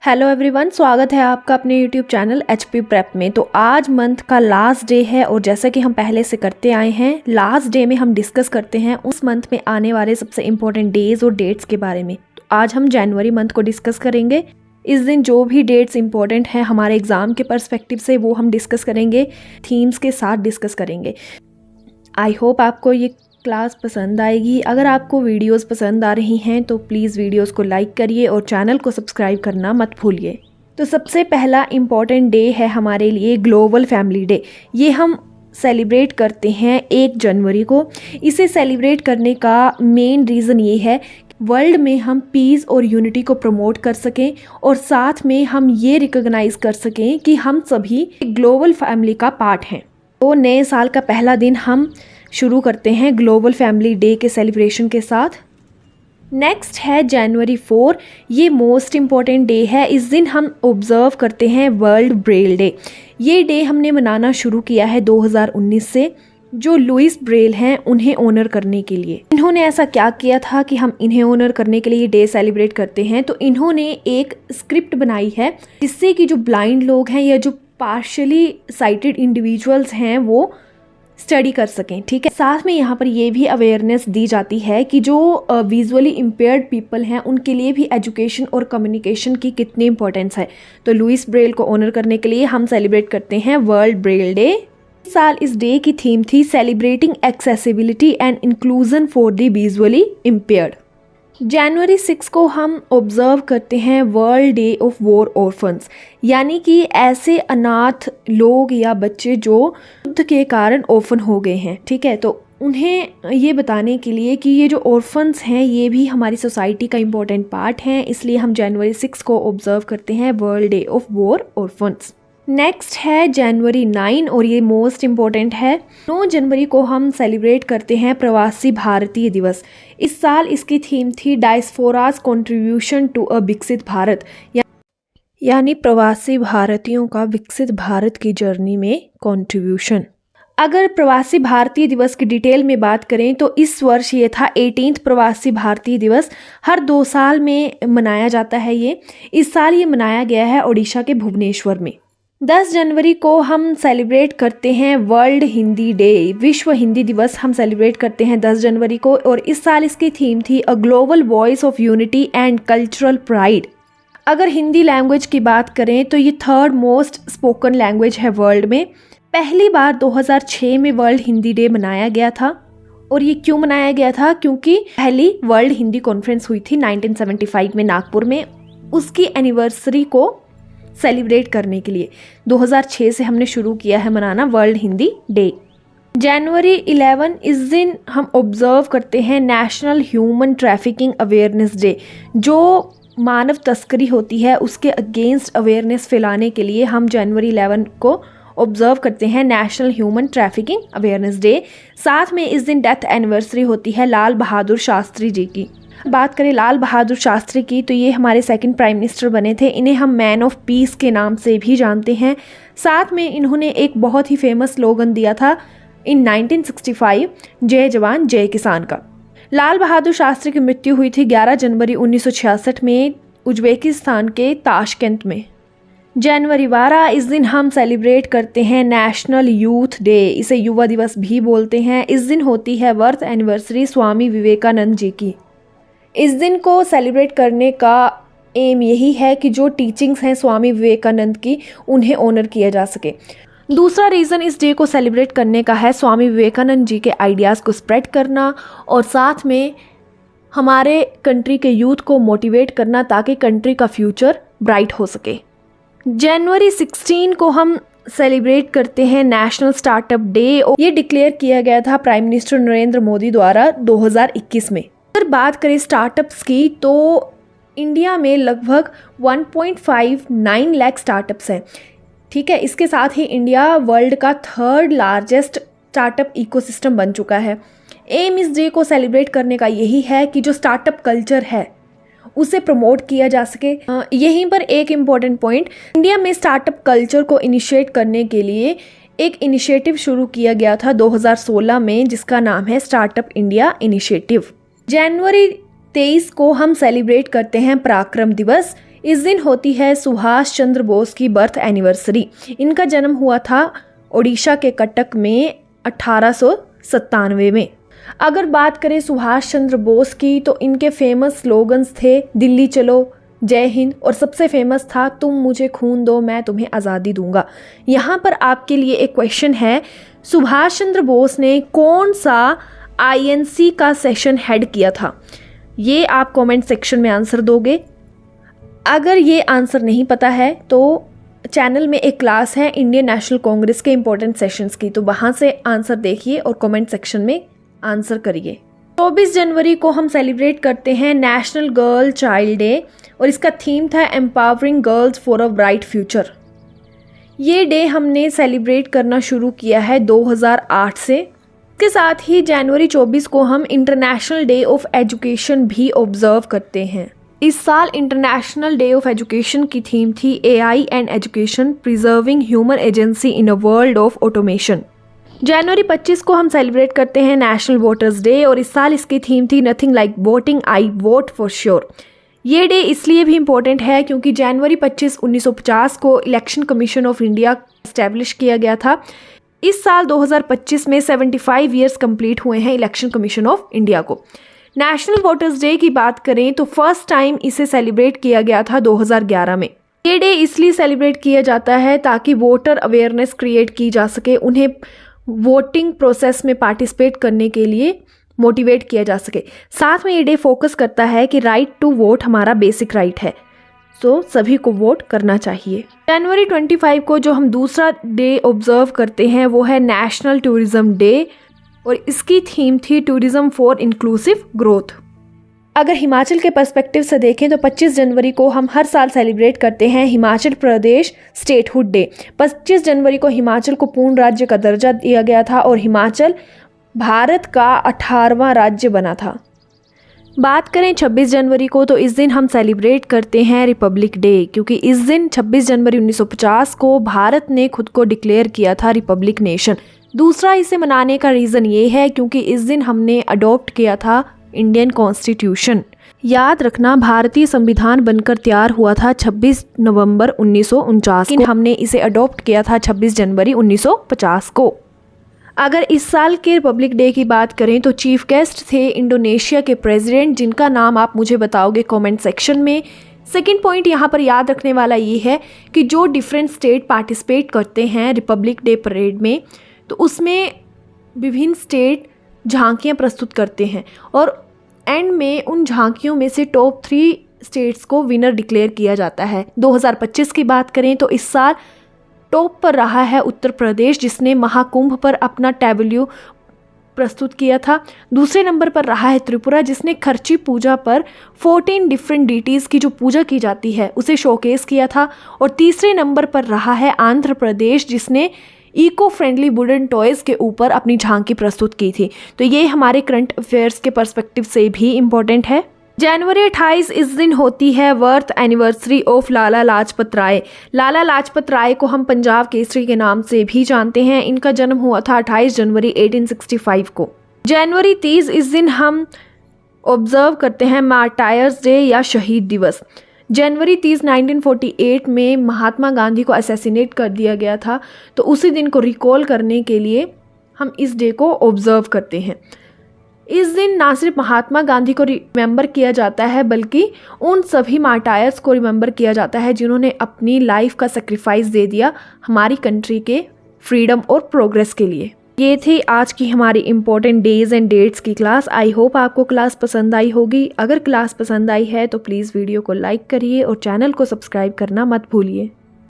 Hello everyone, स्वागत है आपका अपने यूट्यूब चैनल एचपी प्रेप में। तो आज मंथ का लास्ट डे है और जैसा कि हम पहले से करते आए हैं, लास्ट डे में हम डिस्कस करते हैं उस मंथ में आने वाले सबसे इम्पोर्टेंट डेज और डेट्स के बारे में। तो आज हम जनवरी मंथ को डिस्कस करेंगे। इस दिन जो भी डेट्स इंपॉर्टेंट हैं हमारे एग्जाम के पर्सपेक्टिव से वो हम डिस्कस करेंगे, थीम्स के साथ डिस्कस करेंगे। आई होप आपको ये क्लास पसंद आएगी। अगर आपको वीडियोस पसंद आ रही हैं तो प्लीज़ वीडियोस को लाइक करिए और चैनल को सब्सक्राइब करना मत भूलिए। तो सबसे पहला इम्पॉर्टेंट डे है हमारे लिए ग्लोबल फैमिली डे। ये हम सेलिब्रेट करते हैं 1 जनवरी को। इसे सेलिब्रेट करने का मेन रीज़न ये है वर्ल्ड में हम पीस और यूनिटी को प्रमोट कर सकें और साथ में हम ये रिकॉग्नाइज कर सकें कि हम सभी ग्लोबल फैमिली का पार्ट हैं। तो नए साल का पहला दिन हम शुरू करते हैं ग्लोबल फैमिली डे के सेलिब्रेशन के साथ। नेक्स्ट है जनवरी 4। ये मोस्ट इम्पॉर्टेंट डे है। इस दिन हम ऑब्जर्व करते हैं वर्ल्ड ब्रेल डे। ये डे हमने मनाना शुरू किया है 2019 से। जो लुइस ब्रेल हैं उन्हें ऑनर करने के लिए। इन्होंने ऐसा क्या किया था कि हम इन्हें ऑनर करने के लिए डे सेलिब्रेट करते हैं। तो इन्होंने एक स्क्रिप्ट बनाई है जिससे कि जो ब्लाइंड लोग हैं या जो पार्शियली साइटेड इंडिविजुअल्स हैं वो स्टडी कर सकें। ठीक है, साथ में यहाँ पर ये भी अवेयरनेस दी जाती है कि जो विजुअली इम्पेयर्ड पीपल हैं उनके लिए भी एजुकेशन और कम्युनिकेशन की कितनी इंपॉर्टेंस है। तो लुइस ब्रेल को ऑनर करने के लिए हम सेलिब्रेट करते हैं वर्ल्ड ब्रेल डे। इस साल इस डे की थीम थी celebrating accessibility and inclusion for the visually impaired. जनवरी 6 को हम ऑब्जर्व करते हैं world day of war orphans, यानी कि ऐसे अनाथ लोग या बच्चे जो युद्ध के कारण ऑर्फन हो गए हैं। ठीक है, तो उन्हें ये बताने के लिए कि ये जो ऑर्फन्स हैं ये भी हमारी सोसाइटी का इम्पोर्टेंट पार्ट हैं, इसलिए हम जनवरी 6 को ऑब्जर्व करते हैं world day of war orphans. Next है जनवरी 9 और ये मोस्ट इम्पॉर्टेंट है। 9 जनवरी को हम सेलिब्रेट करते हैं प्रवासी भारतीय दिवस। इस साल इसकी थीम थी डायस्पोराज कंट्रीब्यूशन टू अ विकसित भारत, यानी प्रवासी भारतीयों का विकसित भारत की जर्नी में कंट्रीब्यूशन। अगर प्रवासी भारतीय दिवस की डिटेल में बात करें तो इस वर्ष ये था 18th प्रवासी भारतीय दिवस। हर 2 साल में मनाया जाता है ये। इस साल ये मनाया गया है ओडिशा के भुवनेश्वर में। 10 जनवरी को हम सेलिब्रेट करते हैं वर्ल्ड हिंदी डे। विश्व हिंदी दिवस हम सेलिब्रेट करते हैं 10 जनवरी को और इस साल इसकी थीम थी a global voice of unity and cultural pride. अगर हिंदी लैंग्वेज की बात करें तो ये 3rd मोस्ट स्पोकन लैंग्वेज है वर्ल्ड में। पहली बार 2006 में वर्ल्ड हिंदी डे मनाया गया था। और ये क्यों मनाया गया था? क्योंकि पहली वर्ल्ड हिंदी कॉन्फ्रेंस हुई थी 1975 में नागपुर में। उसकी एनिवर्सरी को सेलिब्रेट करने के लिए 2006 से हमने शुरू किया है मनाना वर्ल्ड हिंदी डे। जनवरी 11 इस दिन हम ऑब्जर्व करते हैं national human trafficking awareness day. जो मानव तस्करी होती है उसके अगेंस्ट अवेयरनेस फैलाने के लिए हम जनवरी 11 को ऑब्जर्व करते हैं national human trafficking awareness day. साथ में इस दिन डेथ एनिवर्सरी होती है लाल बहादुर शास्त्री जी की। बात करें लाल बहादुर शास्त्री की तो ये हमारे 2nd प्राइम मिनिस्टर बने थे। इन्हें हम मैन ऑफ पीस के नाम से भी जानते हैं। साथ में इन्होंने एक बहुत ही फेमस स्लोगन दिया था इन 1965, जय जवान जय किसान का। लाल बहादुर शास्त्री की मृत्यु हुई थी 11 जनवरी 1966 में उज्बेकिस्तान के ताशकेंत में। जनवरी 12 इस दिन हम सेलिब्रेट करते हैं नेशनल यूथ डे। इसे युवा दिवस भी बोलते हैं। इस दिन होती है बर्थ एनिवर्सरी स्वामी विवेकानंद जी की। इस दिन को सेलिब्रेट करने का एम यही है कि जो टीचिंग्स हैं स्वामी विवेकानंद की उन्हें ऑनर किया जा सके। दूसरा रीज़न इस डे को सेलिब्रेट करने का है स्वामी विवेकानंद जी के आइडियाज़ को स्प्रेड करना और साथ में हमारे कंट्री के यूथ को मोटिवेट करना ताकि कंट्री का फ्यूचर ब्राइट हो सके। जनवरी 16 को हम सेलिब्रेट करते हैं नेशनल स्टार्टअप डे। ये डिक्लेयर किया गया था प्राइम मिनिस्टर नरेंद्र मोदी द्वारा 2021 में। अगर बात करें स्टार्टअप्स की तो इंडिया में लगभग 1.59 लाख स्टार्टअप्स हैं। ठीक है, इसके साथ ही इंडिया वर्ल्ड का 3rd लार्जेस्ट स्टार्टअप इकोसिस्टम बन चुका है। एम इस डे को सेलिब्रेट करने का यही है कि जो स्टार्टअप कल्चर है उसे प्रमोट किया जा सके। यहीं पर एक इम्पॉर्टेंट पॉइंट, इंडिया में स्टार्टअप कल्चर को इनिशिएट करने के लिए एक इनिशिएटिव शुरू किया गया था 2016 में जिसका नाम है स्टार्टअप इंडिया इनिशिएटिव। जनवरी 23 को हम सेलिब्रेट करते हैं पराक्रम दिवस। इस दिन होती है सुभाष चंद्र बोस की बर्थ एनिवर्सरी। इनका जन्म हुआ था ओडिशा के कटक में 1897 में। अगर बात करें सुभाष चंद्र बोस की तो इनके फेमस स्लोगन्स थे दिल्ली चलो, जय हिंद और सबसे फेमस था तुम मुझे खून दो मैं तुम्हें आज़ादी दूंगा। यहाँ पर आपके लिए एक क्वेश्चन है, सुभाष चंद्र बोस ने कौन सा INC का सेशन हेड किया था? ये आप कमेंट सेक्शन में आंसर दोगे। अगर ये आंसर नहीं पता है तो चैनल में एक क्लास है इंडियन नेशनल कांग्रेस के इंपॉर्टेंट सेशंस की, तो वहाँ से आंसर देखिए और कमेंट सेक्शन में आंसर करिए। 24 जनवरी को हम सेलिब्रेट करते हैं नेशनल गर्ल चाइल्ड डे और इसका थीम था empowering girls for a bright future. ये डे हमने सेलिब्रेट करना शुरू किया है 2008 से। इसके साथ ही जनवरी 24 को हम इंटरनेशनल डे ऑफ एजुकेशन भी ऑब्जर्व करते हैं। इस साल इंटरनेशनल डे ऑफ एजुकेशन की थीम थी AI and education preserving human agency in a world of automation. जनवरी 25 को हम सेलिब्रेट करते हैं नेशनल वोटर्स डे और इस साल इसकी थीम थी nothing like voting, I vote for sure. ये डे इसलिए भी इम्पोर्टेंट है क्योंकि जनवरी 25 1950 को election commission of India establish किया गया था। इस साल 2025 में 75 ईयर्स कंप्लीट हुए हैं इलेक्शन कमीशन ऑफ इंडिया को। नेशनल वोटर्स डे की बात करें तो फर्स्ट टाइम इसे सेलिब्रेट किया गया था 2011 में। ये डे इसलिए सेलिब्रेट किया जाता है ताकि वोटर अवेयरनेस क्रिएट की जा सके, उन्हें वोटिंग प्रोसेस में पार्टिसिपेट करने के लिए मोटिवेट किया जा सके। साथ में ये डे फोकस करता है कि राइट टू वोट हमारा बेसिक राइट है, तो सभी को वोट करना चाहिए। जनवरी 25 को जो हम दूसरा डे ऑब्जर्व करते हैं वो है नेशनल टूरिज्म डे और इसकी थीम थी टूरिज्म फॉर इंक्लूसिव ग्रोथ। अगर हिमाचल के पर्सपेक्टिव से देखें तो 25 जनवरी को हम हर साल सेलिब्रेट करते हैं हिमाचल प्रदेश स्टेटहुड डे। 25 जनवरी को हिमाचल को पूर्ण राज्य का दर्जा दिया गया था और हिमाचल भारत का 18वां राज्य बना था। बात करें 26 जनवरी को तो इस दिन हम सेलिब्रेट करते हैं रिपब्लिक डे, क्योंकि इस दिन 26 जनवरी 1950 को भारत ने खुद को डिक्लेयर किया था रिपब्लिक नेशन। दूसरा इसे मनाने का रीज़न ये है क्योंकि इस दिन हमने अडॉप्ट किया था इंडियन कॉन्स्टिट्यूशन। याद रखना भारतीय संविधान बनकर तैयार हुआ था 26 नवंबर 1949 को, हमने इसे अडॉप्ट किया था 26 जनवरी 1950 को। अगर इस साल के रिपब्लिक डे की बात करें तो चीफ गेस्ट थे इंडोनेशिया के प्रेसिडेंट, जिनका नाम आप मुझे बताओगे कमेंट सेक्शन में। सेकंड पॉइंट यहाँ पर याद रखने वाला ये है कि जो डिफरेंट स्टेट पार्टिसिपेट करते हैं रिपब्लिक डे परेड में, तो उसमें विभिन्न स्टेट झांकियाँ प्रस्तुत करते हैं और एंड में उन झांकियों में से टॉप 3 स्टेट्स को विनर डिक्लेयर किया जाता है। 2025 की बात करें तो इस साल टॉप पर रहा है उत्तर प्रदेश, जिसने महाकुंभ पर अपना टैबल्यू प्रस्तुत किया था। दूसरे नंबर पर रहा है त्रिपुरा, जिसने खर्ची पूजा पर 14 डिफरेंट डीटीज़ की जो पूजा की जाती है उसे शोकेस किया था। और तीसरे नंबर पर रहा है आंध्र प्रदेश, जिसने इको फ्रेंडली वुडन टॉयज़ के ऊपर अपनी झांकी प्रस्तुत की थी। तो ये हमारे करंट अफेयर्स के पर्सपेक्टिव से भी इम्पोर्टेंट है। जनवरी 28 इस दिन होती है birth anniversary of Lala Lajpat Rai. Lala Lajpat Rai को हम पंजाब केसरी के नाम से भी जानते हैं। इनका जन्म हुआ था 28 जनवरी 1865 को। जनवरी 30 इस दिन हम ऑब्जर्व करते हैं मार्टायर्स डे या शहीद दिवस। जनवरी 30 1948 में महात्मा गांधी को असैसिनेट कर दिया गया था, तो उसी दिन को रिकॉल करने के लिए हम इस डे को ऑब्जर्व करते हैं। इस दिन ना सिर्फ महात्मा गांधी को रिमेंबर किया जाता है बल्कि उन सभी मार्टायर्स को रिमेंबर किया जाता है जिन्होंने अपनी लाइफ का सेक्रीफाइस दे दिया हमारी कंट्री के फ्रीडम और प्रोग्रेस के लिए। ये थी आज की हमारी इम्पोर्टेंट डेज एंड डेट्स की क्लास। आई होप आपको क्लास पसंद आई होगी। अगर क्लास पसंद आई है तो प्लीज़ वीडियो को लाइक करिए और चैनल को सब्सक्राइब करना मत भूलिए।